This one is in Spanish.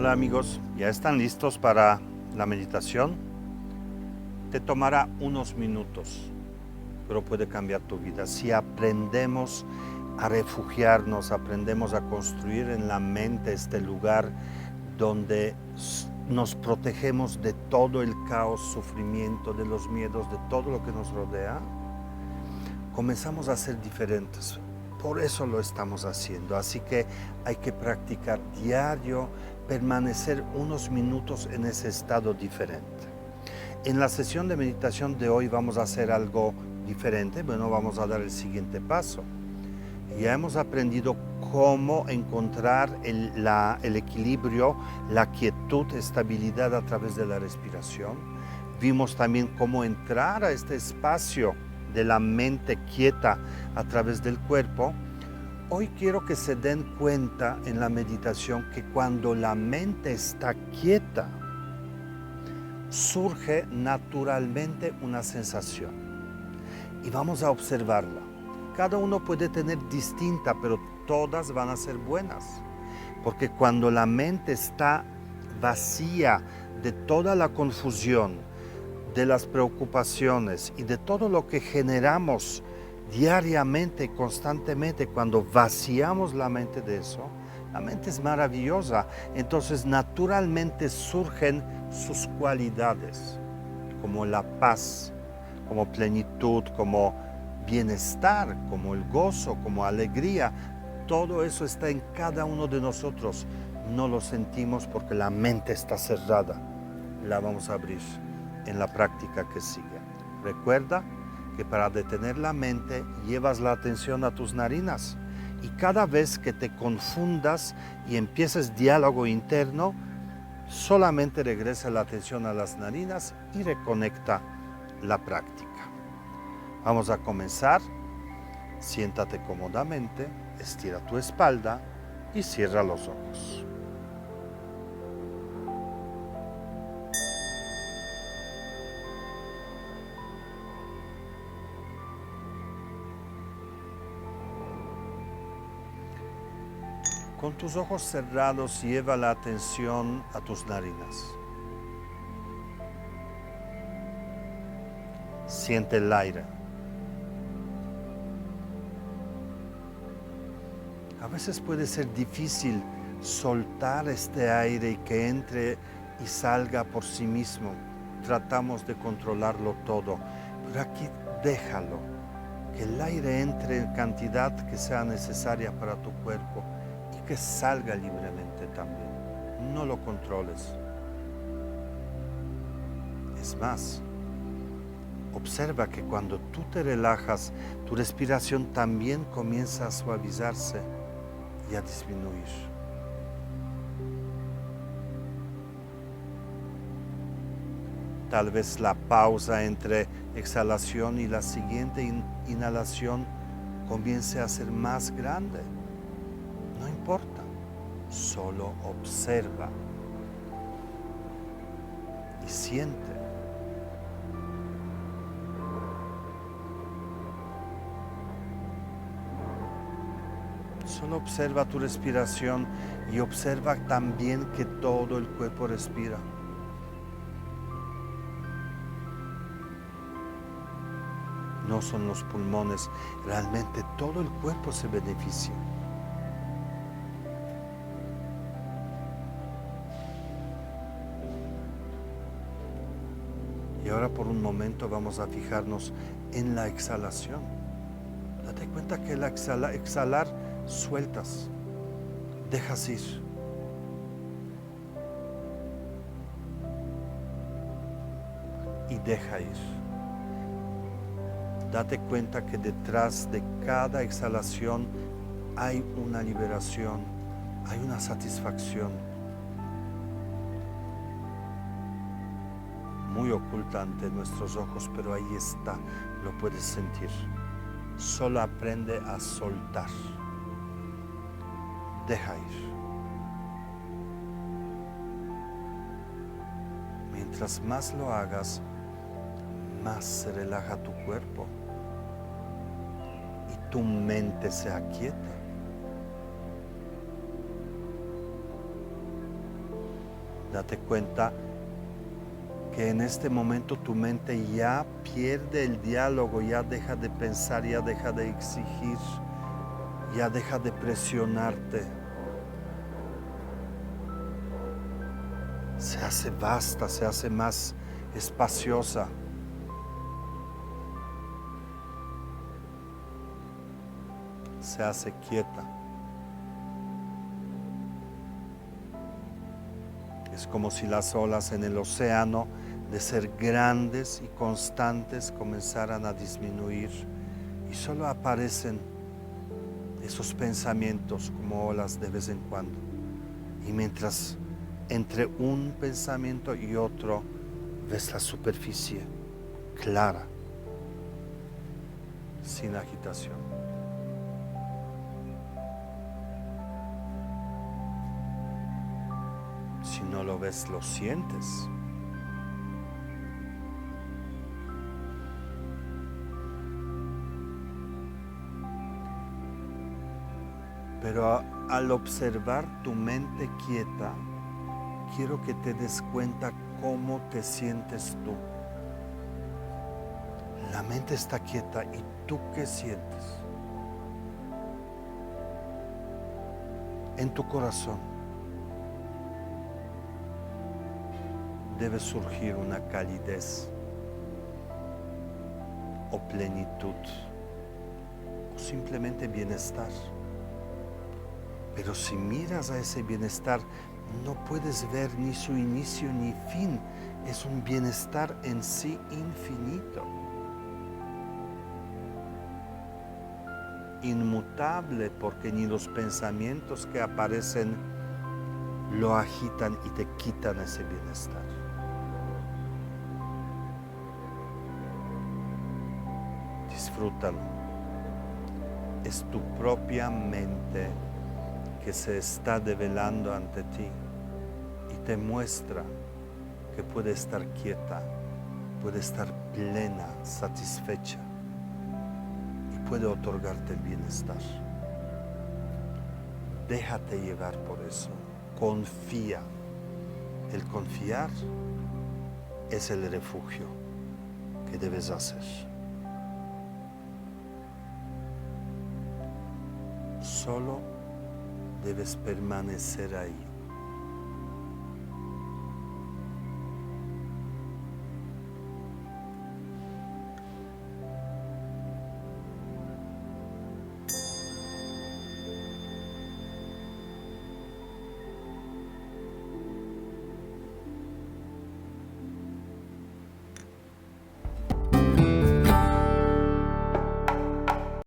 Hola amigos, ¿ya están listos para la meditación? Te tomará unos minutos, pero puede cambiar tu vida. Si aprendemos a refugiarnos, aprendemos a construir en la mente este lugar donde nos protegemos de todo el caos, sufrimiento, de los miedos, de todo lo que nos rodea, comenzamos a ser diferentes. Por eso lo estamos haciendo. Así que hay que practicar diario, permanecer unos minutos en ese estado diferente. En la sesión de meditación de hoy vamos a hacer algo diferente. Bueno, vamos a dar el siguiente paso. Ya hemos aprendido cómo encontrar el equilibrio, la quietud, estabilidad a través de la respiración. Vimos también cómo entrar a este espacio de la mente quieta a través del cuerpo. Hoy quiero que se den cuenta en la meditación que cuando la mente está quieta, surge naturalmente una sensación. Y vamos a observarla. Cada uno puede tener distinta, pero todas van a ser buenas. Porque cuando la mente está vacía de toda la confusión, de las preocupaciones y de todo lo que generamos diariamente, constantemente, cuando vaciamos la mente de eso, la mente es maravillosa. Entonces naturalmente surgen sus cualidades, como la paz, como plenitud, como bienestar, como el gozo, como alegría. Todo eso está en cada uno de nosotros. No lo sentimos porque la mente está cerrada. La vamos a abrir en la práctica que sigue. Recuerda que para detener la mente llevas la atención a tus narinas y cada vez que te confundas y empieces diálogo interno, solamente regresa la atención a las narinas y reconecta la práctica. Vamos a comenzar. Siéntate cómodamente, estira tu espalda y cierra los ojos. Con tus ojos cerrados, lleva la atención a tus narinas. Siente el aire. A veces puede ser difícil soltar este aire y que entre y salga por sí mismo. Tratamos de controlarlo todo, pero aquí déjalo, que el aire entre en cantidad que sea necesaria para tu cuerpo y que salga libremente también. No lo controles. Es más, observa que cuando tú te relajas, tu respiración también comienza a suavizarse y a disminuir. Tal vez la pausa entre exhalación y la siguiente inhalación comience a ser más grande. No importa, solo observa y siente. Solo observa tu respiración y observa también que todo el cuerpo respira. No son los pulmones, realmente todo el cuerpo se beneficia. Y ahora por un momento vamos a fijarnos en la exhalación. Date cuenta que al exhalar sueltas, dejas ir. Y deja ir. Date cuenta que detrás de cada exhalación hay una liberación, hay una satisfacción muy oculta ante nuestros ojos, pero ahí está, lo puedes sentir. Solo aprende a soltar. Deja ir. Mientras más lo hagas, más se relaja tu cuerpo y tu mente se aquieta. Date cuenta que en este momento tu mente ya pierde el diálogo, ya deja de pensar, ya deja de exigir, ya deja de presionarte. Se hace vasta, se hace más espaciosa. Se hace quieta. Es como si las olas en el océano, de ser grandes y constantes, comenzaran a disminuir y solo aparecen esos pensamientos como olas de vez en cuando. Y mientras entre un pensamiento y otro ves la superficie clara, sin agitación. Si no lo ves, lo sientes. Pero al observar tu mente quieta, quiero que te des cuenta cómo te sientes tú. La mente está quieta, ¿y tú qué sientes? En tu corazón debe surgir una calidez o plenitud o simplemente bienestar. Pero si miras a ese bienestar, no puedes ver ni su inicio ni fin. Es un bienestar en sí infinito, inmutable, porque ni los pensamientos que aparecen lo agitan y te quitan ese bienestar. Disfrútalo. Es tu propia mente que se está develando ante ti y te muestra que puede estar quieta, puede estar plena, satisfecha y puede otorgarte el bienestar. Déjate llevar por eso, confía. El confiar es el refugio que debes hacer. Solo debes permanecer ahí.